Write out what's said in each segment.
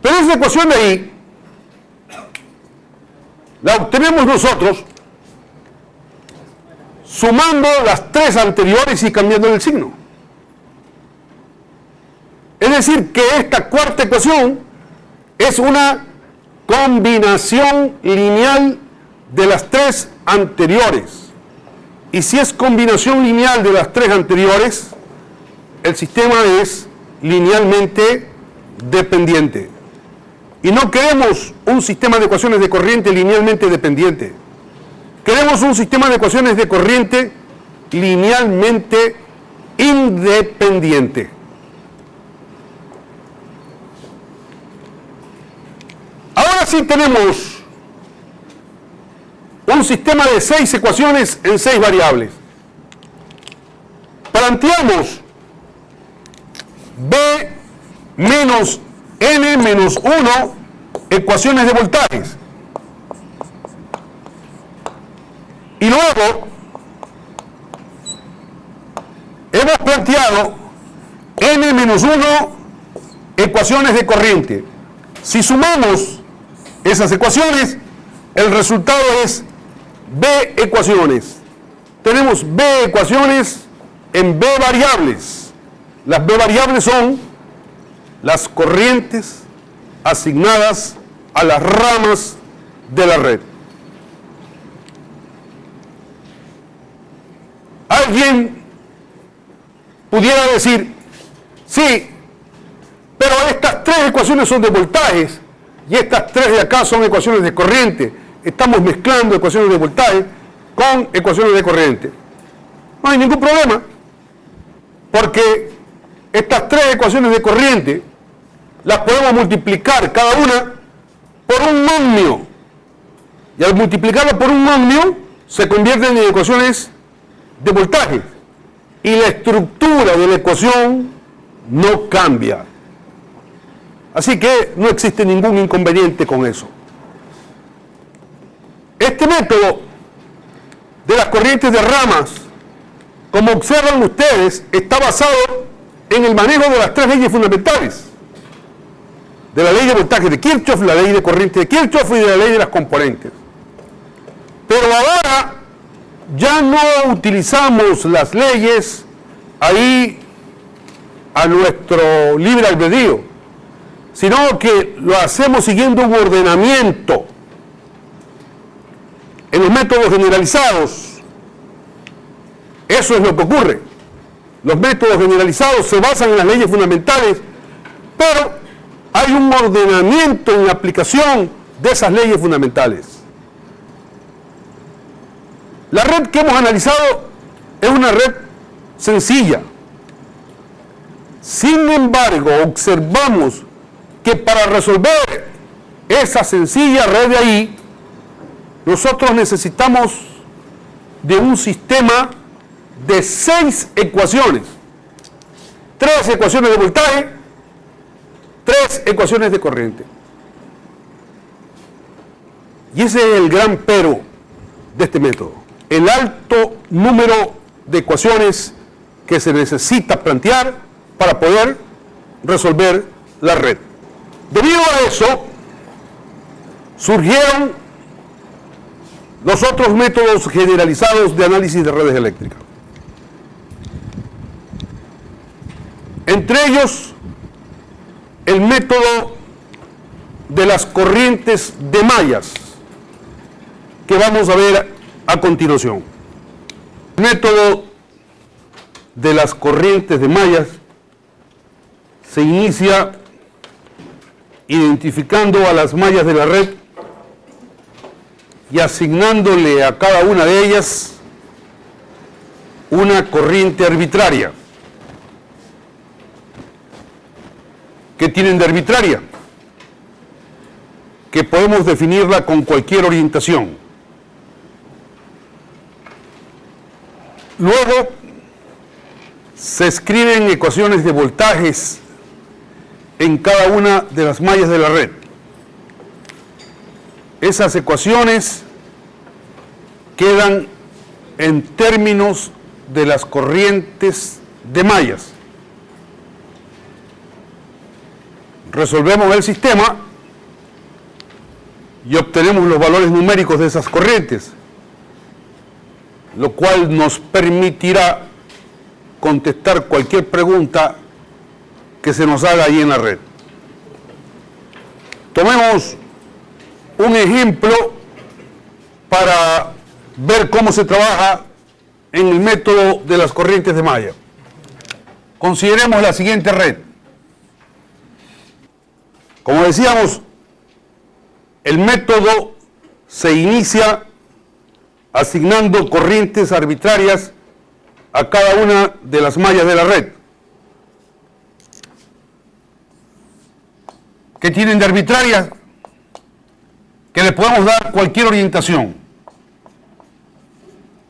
Pero esa ecuación de ahí la obtenemos nosotros sumando las tres anteriores y cambiando el signo. Es decir, que esta cuarta ecuación es una combinación lineal de las tres anteriores. Y si es combinación lineal de las tres anteriores, el sistema es linealmente dependiente. Y no queremos un sistema de ecuaciones de corriente linealmente dependiente. Queremos un sistema de ecuaciones de corriente linealmente independiente. Ahora sí tenemos un sistema de 6 ecuaciones en 6 variables. Planteamos B menos N menos 1 ecuaciones de voltajes. Y luego hemos planteado N menos 1 ecuaciones de corriente. Si sumamos esas ecuaciones, el resultado es B ecuaciones. Tenemos B ecuaciones en B variables. Las B variables son las corrientes asignadas a las ramas de la red. Alguien pudiera decir, sí, pero estas tres ecuaciones son de voltajes y estas tres de acá son ecuaciones de corriente. Estamos mezclando ecuaciones de voltaje con ecuaciones de corriente. No hay ningún problema, porque estas tres ecuaciones de corriente las podemos multiplicar cada una por un momio. Y al multiplicarlas por un momio, se convierten en ecuaciones de voltaje. Y la estructura de la ecuación no cambia. Así que no existe ningún inconveniente con eso. Este método de las corrientes de ramas, como observan ustedes, está basado en el manejo de las tres leyes fundamentales. De la ley de voltaje de Kirchhoff, la ley de corriente de Kirchhoff y de la ley de las componentes. Pero ahora ya no utilizamos las leyes ahí a nuestro libre albedrío, sino que lo hacemos siguiendo un ordenamiento. En los métodos generalizados, eso es lo que ocurre. Los métodos generalizados se basan en las leyes fundamentales, pero hay un ordenamiento en la aplicación de esas leyes fundamentales. La red que hemos analizado es una red sencilla. Sin embargo, observamos que para resolver esa sencilla red de ahí, nosotros necesitamos de un sistema de 6 ecuaciones. 3 ecuaciones de voltaje, 3 ecuaciones de corriente. Y ese es el gran pero de este método. El alto número de ecuaciones que se necesita plantear para poder resolver la red. Debido a eso, surgieron los otros métodos generalizados de análisis de redes eléctricas. Entre ellos, el método de las corrientes de mallas, que vamos a ver a continuación. El método de las corrientes de mallas se inicia identificando a las mallas de la red y asignándole a cada una de ellas una corriente arbitraria. ¿Qué tienen de arbitraria? Que podemos definirla con cualquier orientación. Luego se escriben ecuaciones de voltajes en cada una de las mallas de la red. Esas ecuaciones quedan en términos de las corrientes de mallas. resolvemos el sistema y obtenemos los valores numéricos de esas corrientes, lo cual nos permitirá contestar cualquier pregunta que se nos haga ahí en la red. Tomemos un ejemplo para ver cómo se trabaja en el método de las corrientes de malla. Consideremos la siguiente red. Como decíamos, el método se inicia asignando corrientes arbitrarias a cada una de las mallas de la red. ¿Qué tienen de arbitrarias? Que le podemos dar cualquier orientación.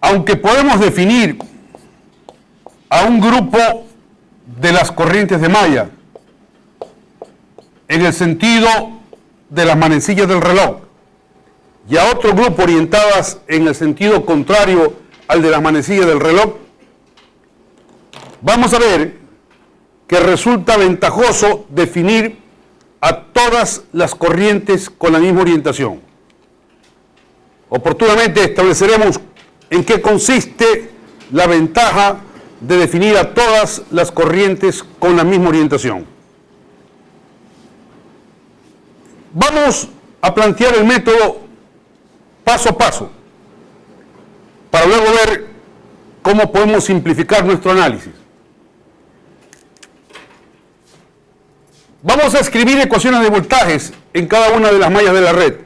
Aunque podemos definir a un grupo de las corrientes de malla en el sentido de las manecillas del reloj y a otro grupo orientadas en el sentido contrario al de las manecillas del reloj, vamos a ver que resulta ventajoso definir a todas las corrientes con la misma orientación. Oportunamente estableceremos en qué consiste la ventaja de definir a todas las corrientes con la misma orientación. Vamos a plantear el método paso a paso, para luego ver cómo podemos simplificar nuestro análisis. Vamos a escribir ecuaciones de voltajes en cada una de las mallas de la red.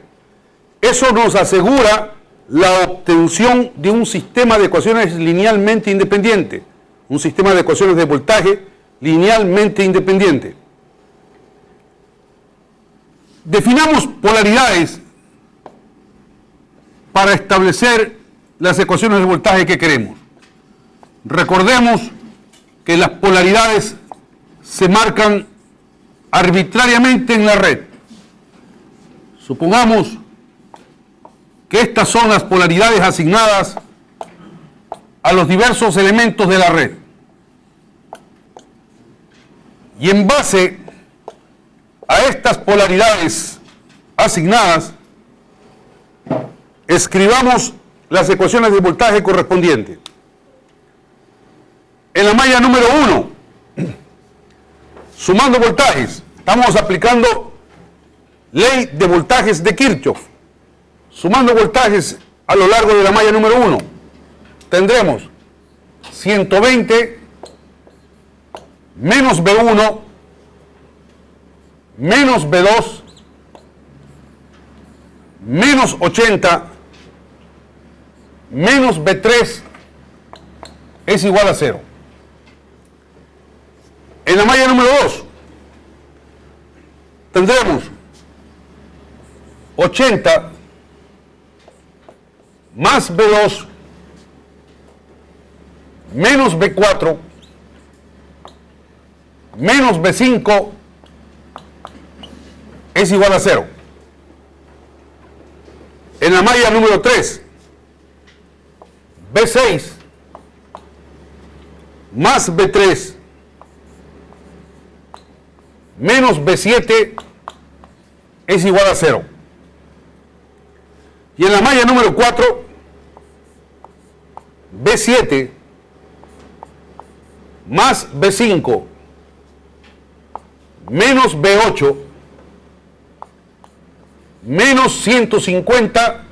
Eso nos asegura la obtención de un sistema de ecuaciones linealmente independiente, un sistema de ecuaciones de voltaje linealmente independiente. Definamos polaridades para establecer las ecuaciones de voltaje que queremos. Recordemos que las polaridades se marcan arbitrariamente en la red. Supongamos que estas son las polaridades asignadas a los diversos elementos de la red. Y en base a estas polaridades asignadas, escribamos las ecuaciones de voltaje correspondientes. En la malla número 1, sumando voltajes, estamos aplicando ley de voltajes de Kirchhoff. Sumando voltajes a lo largo de la malla número 1, tendremos 120 menos B1 menos B2 menos 80 menos B3 es igual a 0. En la malla número 2 tendremos 80 más B2 menos B4 menos B5 es igual a 0. En la malla número 3, B6 más B3 menos B7 es igual a 0. Y en la malla número 4, B7 más B5 menos B8 menos 150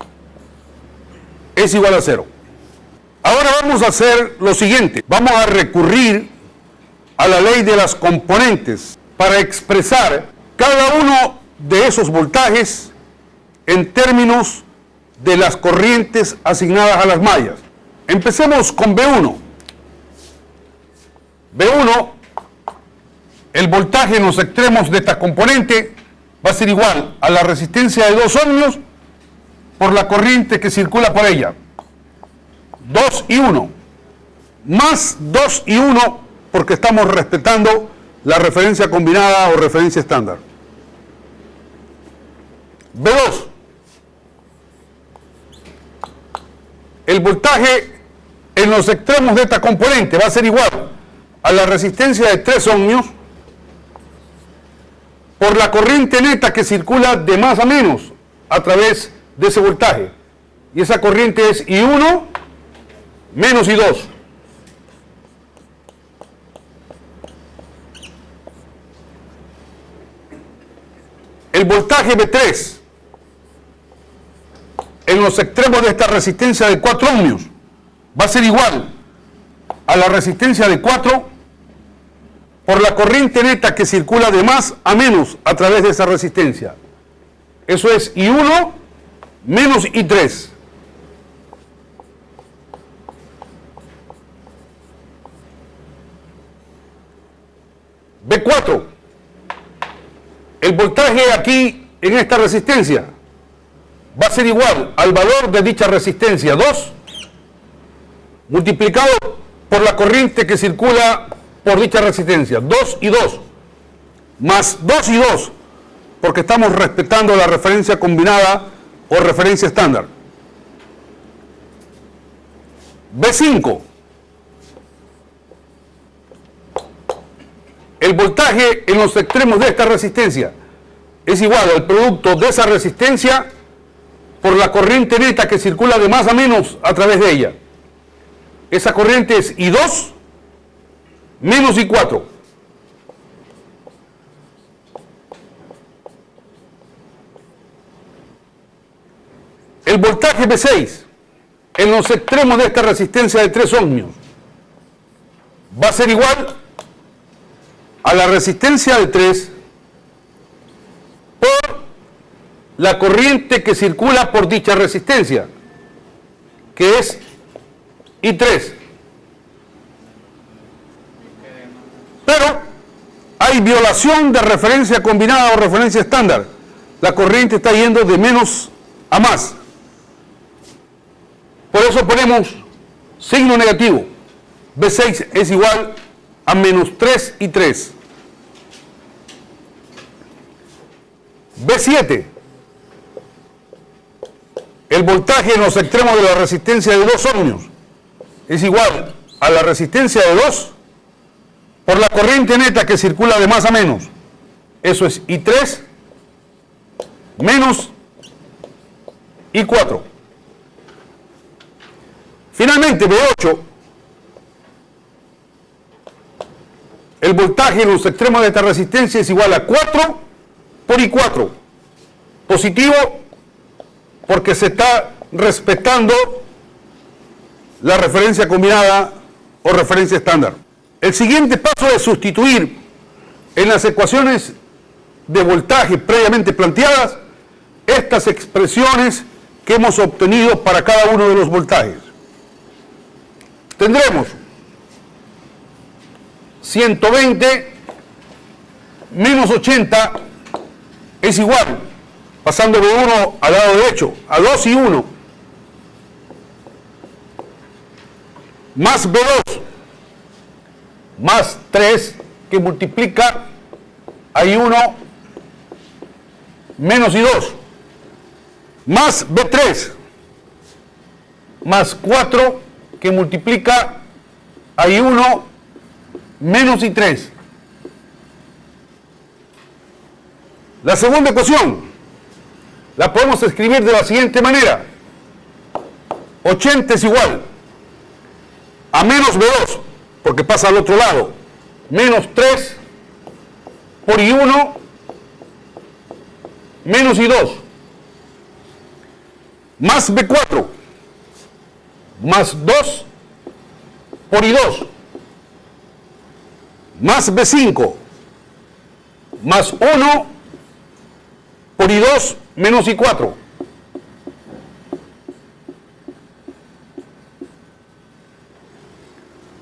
es igual a 0. Ahora vamos a hacer lo siguiente. Vamos a recurrir a la ley de las componentes para expresar cada uno de esos voltajes en términos de las corrientes asignadas a las mallas. Empecemos con B1. B1, el voltaje en los extremos de esta componente va a ser igual a la resistencia de 2 ohmios por la corriente que circula por ella. 2 y 1. Más 2 y 1 porque estamos respetando la referencia combinada o referencia estándar. B2. El voltaje en los extremos de esta componente va a ser igual a la resistencia de 3 ohmios por la corriente neta que circula de más a menos a través de ese voltaje. Y esa corriente es I1 menos I2. El voltaje V3 en los extremos de esta resistencia de 4 ohmios va a ser igual a la resistencia de 4 por la corriente neta que circula de más a menos a través de esa resistencia. Eso es I1 menos I3. V4. El voltaje aquí en esta resistencia va a ser igual al valor de dicha resistencia 2 multiplicado por la corriente que circula por dicha resistencia, 2 y 2, más 2 y 2, porque estamos respetando la referencia combinada o referencia estándar. V5. El voltaje en los extremos de esta resistencia es igual al producto de esa resistencia por la corriente neta que circula de más a menos a través de ella. Esa corriente es I2 menos I4. El voltaje V6 en los extremos de esta resistencia de 3 ohmios va a ser igual a la resistencia de 3 por la corriente que circula por dicha resistencia, que es I3. Pero hay violación de referencia combinada o referencia estándar. La corriente está yendo de menos a más. Por eso ponemos signo negativo. V6 es igual a menos 3 y 3. V7. El voltaje en los extremos de la resistencia de 2 ohmios es igual a la resistencia de 2 por la corriente neta que circula de más a menos. Eso es I3 menos I4. Finalmente, V8. El voltaje en los extremos de esta resistencia es igual a 4 por I4. Positivo porque se está respetando la referencia combinada o referencia estándar. El siguiente paso es sustituir en las ecuaciones de voltaje previamente planteadas estas expresiones que hemos obtenido para cada uno de los voltajes. Tendremos 120 menos 80 es igual, pasando de 1 al lado derecho, a 2 y 1, más B2, más 3 que multiplica a I1 menos I2, más B3, más 4 que multiplica a I1 menos I3. La segunda ecuación la podemos escribir de la siguiente manera. 80 es igual a menos B2, porque pasa al otro lado, menos 3 por I1 menos I2, más B4, más 2 por I2, más B5, más 1 por I2 menos I4.